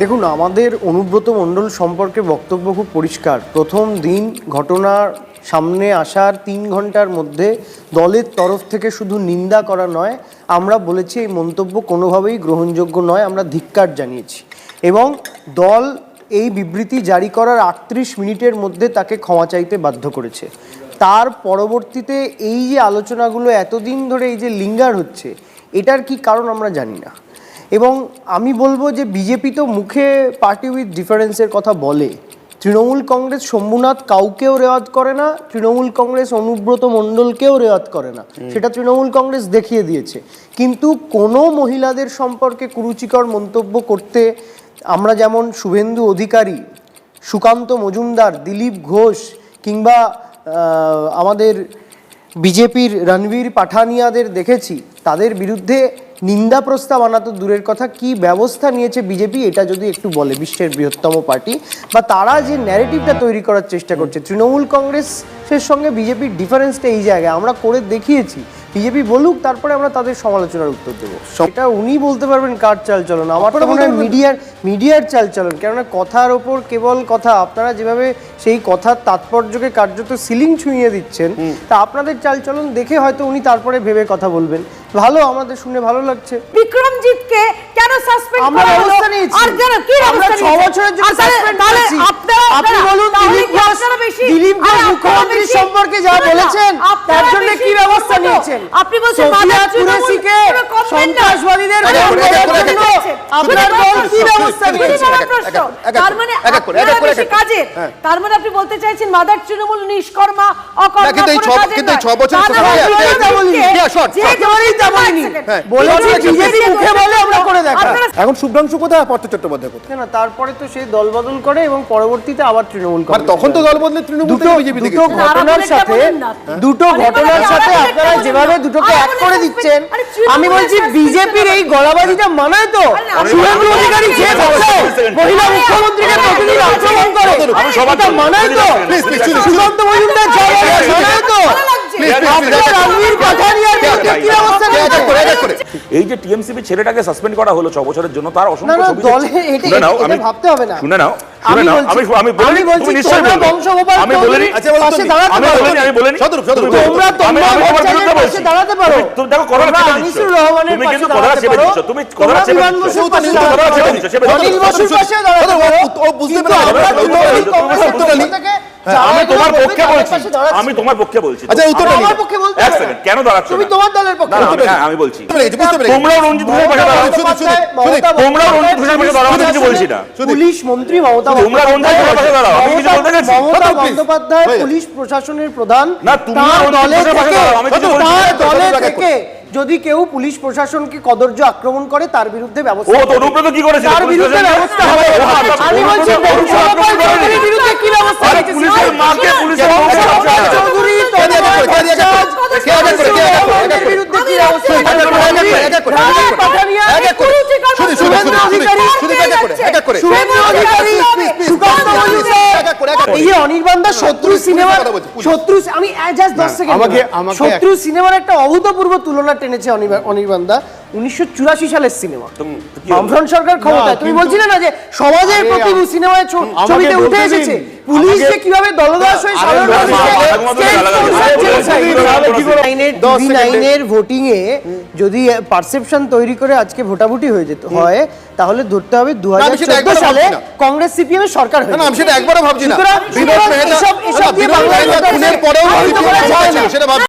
দেখুন, আমাদের অনুব্রত মণ্ডল সম্পর্কে বক্তব্য খুব পরিষ্কার। প্রথম দিন ঘটনার সামনে আসার 3 ঘন্টার মধ্যে দলের তরফ থেকে শুধু নিন্দা করা নয়, আমরা বলেছি এই মন্তব্য কোনোভাবেই গ্রহণযোগ্য নয়, আমরা ধিক্কার জানিয়েছি এবং দল এই বিবৃতি জারি করার 38 মিনিটের মধ্যে তাকে ক্ষমা চাইতে বাধ্য করেছে। তার পরবর্তীতে এই যে আলোচনাগুলো এতদিন ধরে এই যে লিঙ্গার হচ্ছে, এটার কি কারণ আমরা জানি না। এবং আমি বলবো যে বিজেপি তো মুখে পার্টি উইথ ডিফারেন্সের কথা বলে, তৃণমূল কংগ্রেস শম্ভুনাথ কাউকেও রেওয়াজ করে না, তৃণমূল কংগ্রেস অনুব্রত মণ্ডলকেও রেওয়াজ করে না, সেটা তৃণমূল কংগ্রেস দেখিয়ে দিয়েছে। কিন্তু কোনো মহিলাদের সম্পর্কে কুরুচিকর মন্তব্য করতে আমরা যেমন শুভেন্দু অধিকারী, সুকান্ত মজুমদার, দিলীপ ঘোষ কিংবা আমাদের বিজেপির রণবীর পাঠানিয়াদের দেখেছি, তাদের বিরুদ্ধে নিন্দা প্রস্তাব আনা তো দূরের কথা, কি ব্যবস্থা নিয়েছে বিজেপি এটা যদি একটু বলে। বিশ্বের বৃহত্তম পার্টি বা তারা যে ন্যারেটিভটা তৈরি করার চেষ্টা করছে, তৃণমূল কংগ্রেসের সঙ্গে বিজেপির ডিফারেন্সটা এই জায়গায় আমরা করে দেখিয়েছি। বিজেপি বলুক, তারপরে আমরা তাদের সমালোচনার উত্তর দেবো। সেটা উনি বলতে পারবেন কার চালচলন। আমার তো মনে হয় মিডিয়ার চালচলন, কেননা কথার ওপর কেবল কথা, আপনারা যেভাবে সেই কথার তাৎপর্যকে কার্যত সিলিং ছুঁয়ে দিচ্ছেন, তা আপনাদের চালচলন দেখে হয়তো উনি তারপরে ভেবে কথা বলবেন। ভালো, আমাদের শুনে ভালো লাগছে। বিক্রমজিৎকে কেন সাসপেন্ড আমরা ব্যবস্থা নিয়েছি, আর কেন কি আমরা 6 বছরের জন্য সাসপেন্ড করেছি। আপনি বলুন, দিলীপ ঘোষ মুখ্যমন্ত্রী সম্পর্কে যা বলেছেন তার জন্য কি ব্যবস্থা নিয়েছেন? আপনি বলছেন সোফিয়া কুরেশিকে সন্ত্রাসবাদীদের আপনার দল কি ব্যবস্থা নিয়েছে? তার মানে আপনারা বেশি কাজের, তার মানে আপনি বলতে চাইছেন মাদার তৃণমূল নিষ্কর্মা অকর্মা কিন্তু এই 6 বছর এখন শুভ্রাংশু কোথায়, পার্থ চট্টোপাধ্যায় কোথায়? না, তারপরে তো সে দল বদল করে এবং পরবর্তীতে আবার তৃণমূল করে। তখন তো দল বদলে তৃণমূল থেকে বিজেপি থেকে। দুটো ঘটনার সাথে আপনারা যেভাবে দুটোকে এক করে দিচ্ছেন, আমি বলছি বিজেপির এই গলাবাজিটা মানায় তো? শুভেন্দু অধিকারী যে মহিলা মুখ্যমন্ত্রীকে প্রতিদিন আক্রমণ করে, এটা মানায় তো? সুকান্ত মজুমদার যা মানায় তো? এই যে টিএমসিপি ছেলেটাকে সাসপেন্ড করা হলো 6 বছরের জন্য, তার অসংখ্য ছবি ভাবতে হবে না। আমি বলছি নিশ্চয়ই আমি বলিনি, আমি বলিনি দাঁড়াতে পারো। দেখো করোনা আনিসুর রহমানের তুমি কিন্তু কথা চেপে দিচ্ছ, তুমি কথা চেপে দিচ্ছ, অনিল বসুর পাশে দাঁড়াতে পারো। ও বুঝতে পারবে। আমি তোমার পক্ষে বলছি, আমি তোমার পক্ষে বলছি। আচ্ছা, উত্তরটা আমার পক্ষে বলতে এক সেকেন্ড, কেন দাঁড়াচ্ছ? তুমি তোমার দলের পক্ষে। আমি বলছি বুঝতে পেরেছি। তোমরাও রঞ্জিত ঘোষের পাশে দাঁড়াও, তোমরাও রঞ্জিত ঘোষের পাশে দাঁড়াও, আমি কিছু বলছি না। পুলিশ মন্ত্রী মমতা তোমরা রঞ্জিত ঘোষের পাশে দাঁড়াও, আমি কিছু বলতে গেছি? মমতা বন্দ্যোপাধ্যায় পুলিশ প্রশাসনের প্রধান, না তোমরা রঞ্জিত ঘোষের পাশে দাঁড়াও, আমি কিছু বলছি না। দলে থেকে যদি কেউ পুলিশ প্রশাসনকে কদর্য আক্রমণ করে, তার বিরুদ্ধে ব্যবস্থা। ও তো অনুব্রত কি করেছে? তার বিরুদ্ধে ব্যবস্থা হবে। আমি বলছি বংশগোপালের বিরুদ্ধে কি ব্যবস্থা হয়েছে? পুলিশের মাকে পুলিশের চৌধুরী বিরুদ্ধে কি ব্যবস্থা এই যে অনির্বাণদা শত্রু সিনেমার আমি জাস্ট 10 সেকেন্ড শত্রু সিনেমার একটা অভূতপূর্ব তুলনা টেনেছে অনির্বাণদা। 1984 সালের সিনেমা, বামফ্রন্ট সরকার ক্ষমতায়। তুমি বলছিলে না যে সমাজের প্রতি সিনেমায় ছবিতে উঠে এসেছে পুলিশ যে কিভাবে দলদাস হয়ে সাধারণ ভোটিং এ যদি পারসেপশন তৈরি করে আজকে ভোটাভুটি হয়ে যেত হয়, তাহলে ধরতে হবে 2014 সালে কংগ্রেস সিপিএম এর সরকার হয়েছে। আমি সেটা একবারও ভাবছি না।